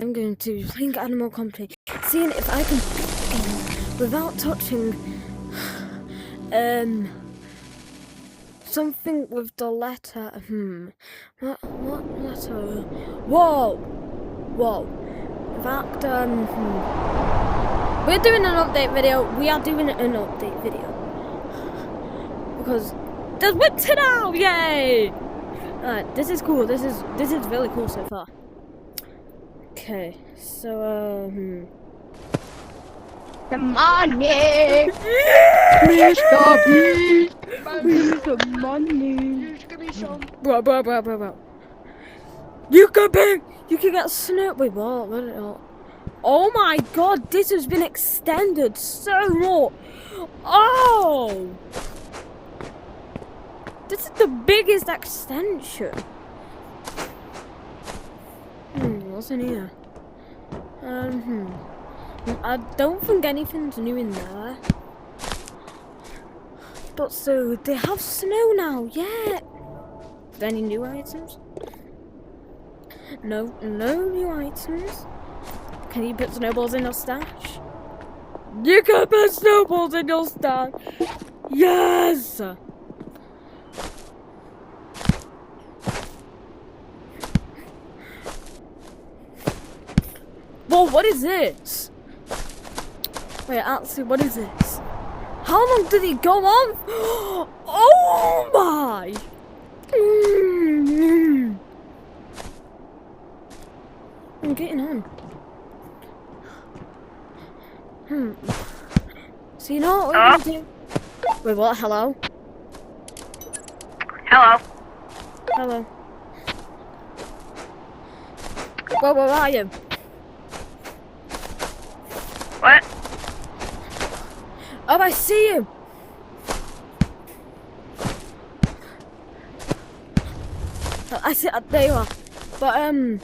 I'm going to be playing Animal Company, seeing if I can beat the game without touching something with the letter what letter? Whoa. In fact, we're doing an update video. We are doing an update video because there's winter now! Yay! Alright, this is cool. This is really cool so far. Okay, so the money! Mr. Beast! The money! Just give me some. Bro. You can get snow. Wait, what? Oh my god, this has been extended so much. Oh! This is the biggest extension. What's in here? I don't think anything's new in there. But so they have snow now, yeah. Are there any new items? No new items. Can you put snowballs in your stash? You can put snowballs in your stash. Yes. Whoa, what is this? Wait, actually, what is this? How long did it go on? Oh my! I'm getting on. So you know what we're gonna do? Wait, what? Hello? Hello. Where are you? What? Oh, I see you. I see. There you are. But I'm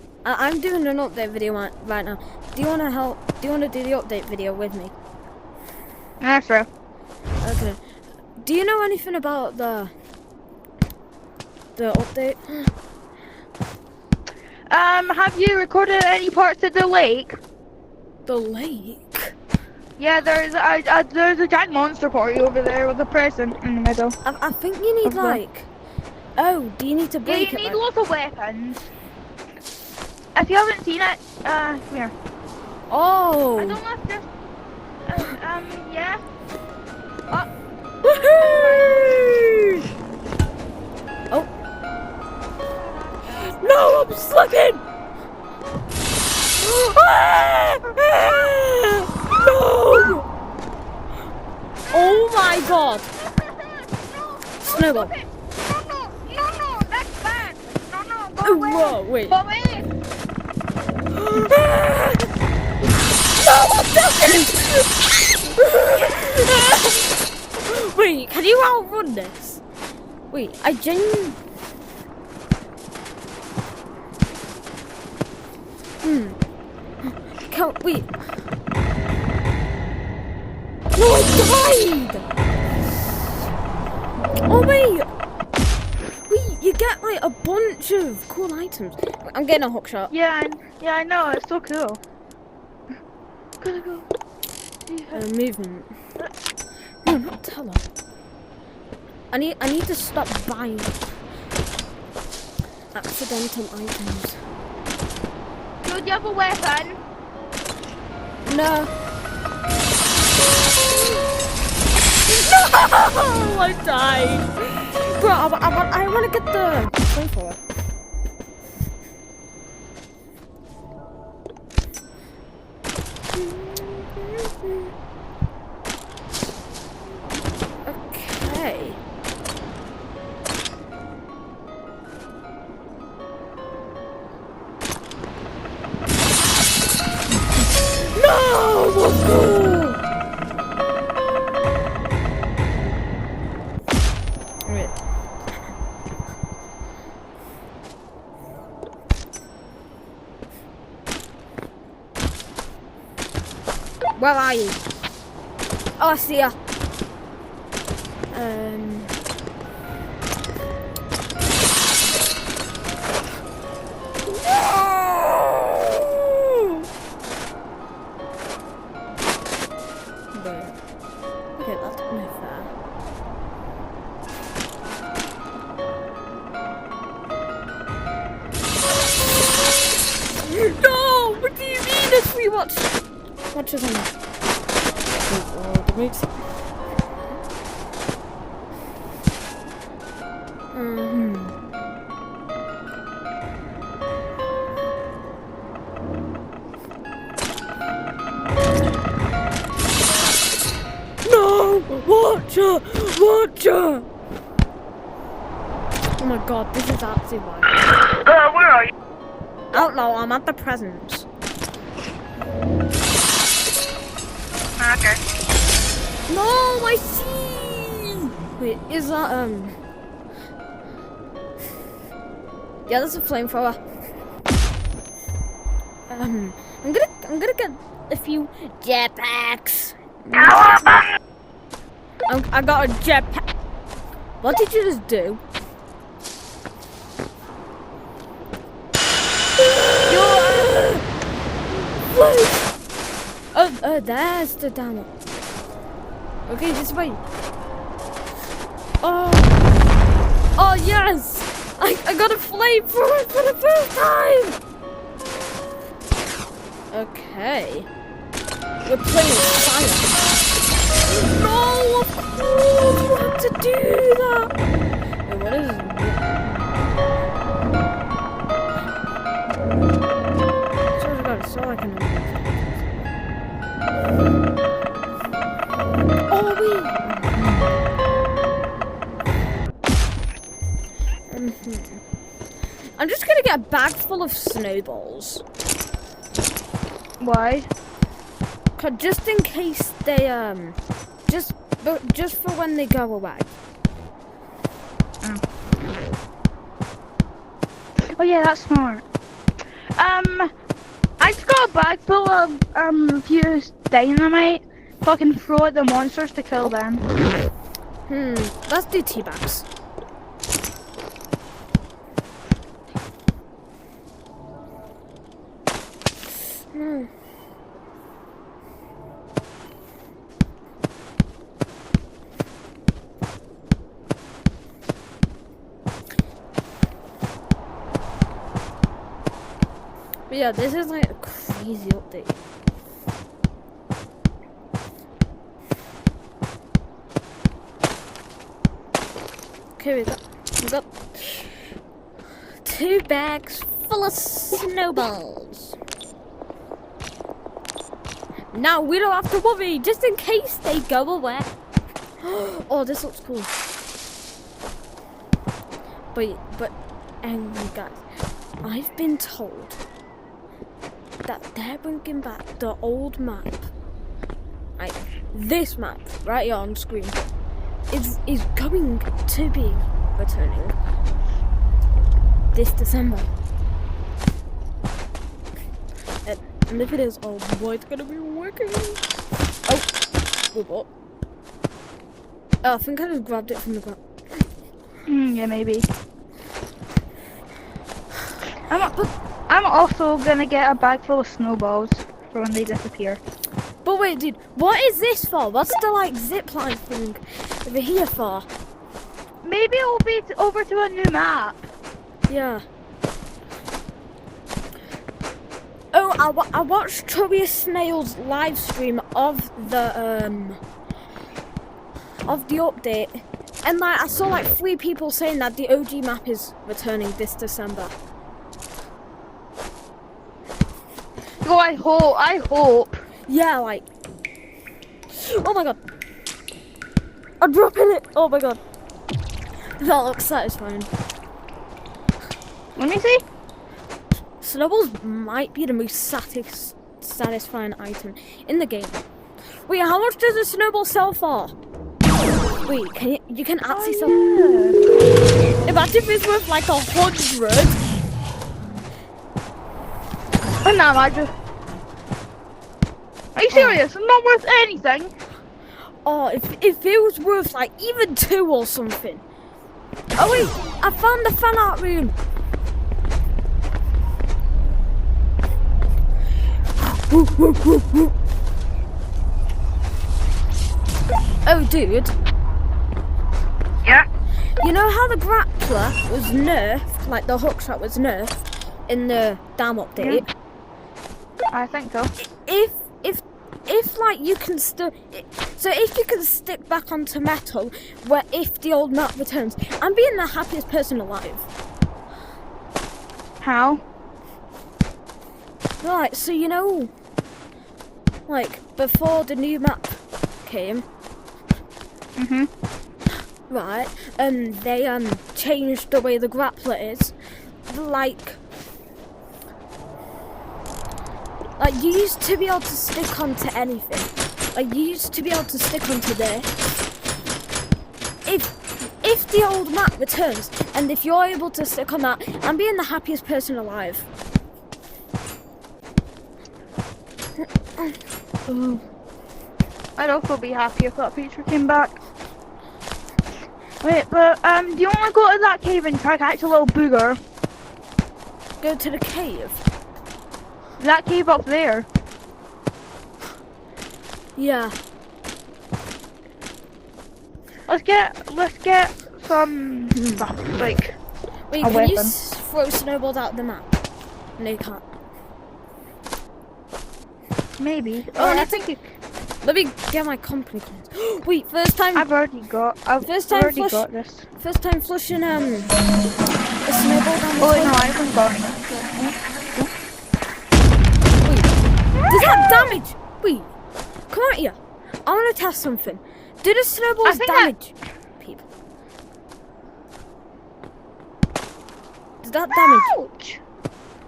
doing an update video right now. Do you wanna help? Do you wanna do the update video with me? Yeah, sure. Okay. Do you know anything about the update? Have you recorded any parts of the lake? The lake? Yeah, there's a giant monster party over there with a person in the middle. I think you need like. Oh, do you need to break you it? need lots of weapons. If you haven't seen it, here. Oh. I don't know if this. Yeah. Oh. Woohoo! Oh. No, I'm slipping! No! Oh my god! Snowball. No, that's bad. No, go Oh, away. whoa, wait. Go away. No, I'm ducking! Wait, can you outrun this? Wait, I genuinely... Wait. No, I died! Oh, wait! Wait, you get like a bunch of cool items. I'm getting a hook shot. Yeah, I know. It's so cool. Go. Movement. No, not teller. I need to stop buying accidental items. Do you have a weapon? No. No! I died. Bro, I want to get the flamethrower. Okay. No! Let's go! Wait. Where are you? Oh, I see ya. No! watch this on. The moods. No! Watcher! Watcher! Oh my god, this is actually wild. Where are you? Outlaw, I'm at the present. Okay. No, I see! Wait, is that, yeah, that's a flamethrower. I'm gonna get a few jetpacks. I got a jetpack. What did you just do? Oh, there's the dam. Okay, just wait. Oh yes! I got a flamethrower for the first time! Okay. We're playing with fire. No, of course you have to do that! Wait, what is it? So I can I'm just gonna get a bag full of snowballs. Why? Just in case they just for when they go away. Oh yeah, that's smart. I just got a bag full of fused dynamite, so I can throw at the monsters to kill them. Let's do tea bags. But yeah, this is like a crazy update. Okay, we got 2 bags full of snowballs. Now we don't have to worry, just in case they go away. Oh, this looks cool. But guys, I've been told that they're bringing back the old map. Like this map right here on screen is going to be returning this December. And if it is, oh boy, it's gonna be working. Oh, what? Oh, I think I just grabbed it from the ground. Yeah, maybe. I'm also gonna get a bag full of snowballs for when they disappear. But wait, dude, what is this for? What's the like zipline thing over here for? Maybe it'll be over to a new map. Yeah. Oh, I watched Tobias Snail's live stream of the update, and like I saw like 3 people saying that the OG map is returning this December. Oh, I hope. Yeah, like. Oh my god. I'm dropping it. Oh my god. That looks satisfying. Let me see. Snowballs might be the most satisfying item in the game. Wait, how much does a snowball sell for? Wait, you can actually sell. Yeah. Imagine if it's worth like 100. Oh no, are you serious? It's not worth anything. Oh, if it was worth like even 2 or something. Oh wait, I found the fan art room. Oh dude. Yeah? You know how the grappler was nerfed, like the hook shot was nerfed in the dam update? Yeah. I think so. if like you can still, so if you can stick back onto metal, where if the old map returns, I'm being the happiest person alive. How? Right, so you know, like before the new map came, right, and they changed the way the grappler is, like you used to be able to stick onto anything. Like you used to be able to stick onto this. If the old map returns and if you're able to stick on that, I'm being the happiest person alive. I'd also be happy if that feature came back. Wait, but do you want to go to that cave and try to catch a little booger? Go to the cave. That cave up there. Yeah. Let's get some stuff, like Wait, a can weapon. you throw snowballs out of the map? No, you can't. Maybe. Oh, I let's think you, Let me get my company coins. Wait, first time I've already got this. First time flushing a snowball down the Oh toilet. no, I haven't got it. Does that damage? Wait, come out here. I want to test something. Do the snowballs think damage people? Does that damage? Ouch!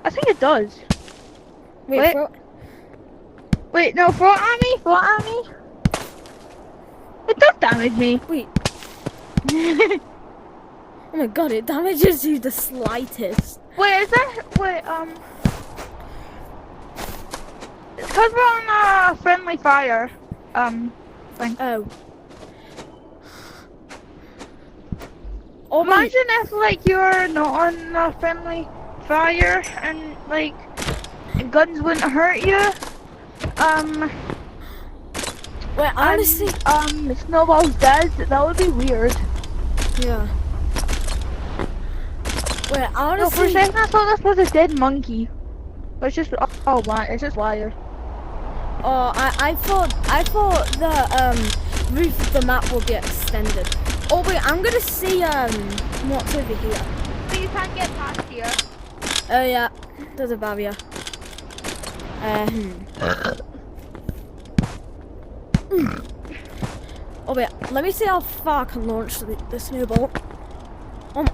I think it does. Wait. Wait, no, throw it at me. It does damage me. Wait. Oh my god, it damages you the slightest. Wait, is that it's because we're on a friendly fire. Thing. Oh. Oh my. Imagine if like you're not on a friendly fire and like guns wouldn't hurt you. Wait, honestly. Snowballs dead. That would be weird. Yeah. Wait, No, for a honestly. second I thought this was a dead monkey. But it's just it's just wire. Oh, I thought the roof of the map will be extended. Oh wait, I'm gonna see what's over here. So you can't get past here. Oh yeah, there's a barrier. Oh wait, let me see how far I can launch the snowball.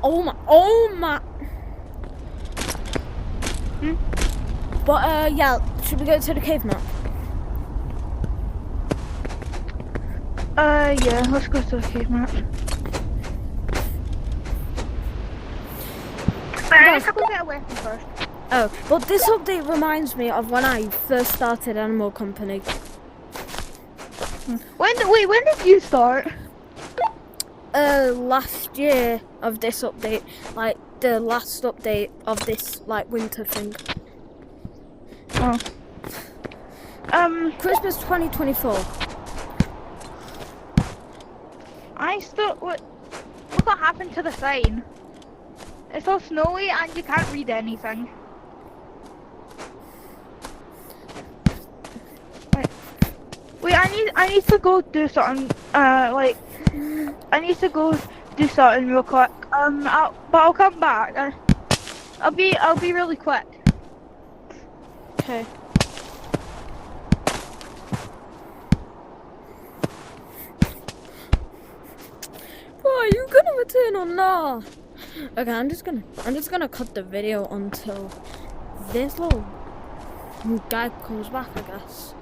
Oh my. But yeah, should we go to the cave map? Yeah, let's go to the cave map. Let's go get a weapon first. Oh, well this update reminds me of when I first started Animal Company. When did you start? Last year of this update, like the last update of this like winter thing. Oh. Christmas 2024. What happened to the sign? It's all snowy and you can't read anything. Wait, I need to go do something. I need to go do something real quick. But I'll come back. I'll be really quick. Okay. Boy, are you gonna return or not? Okay, I'm just gonna cut the video until this little guy comes back, I guess.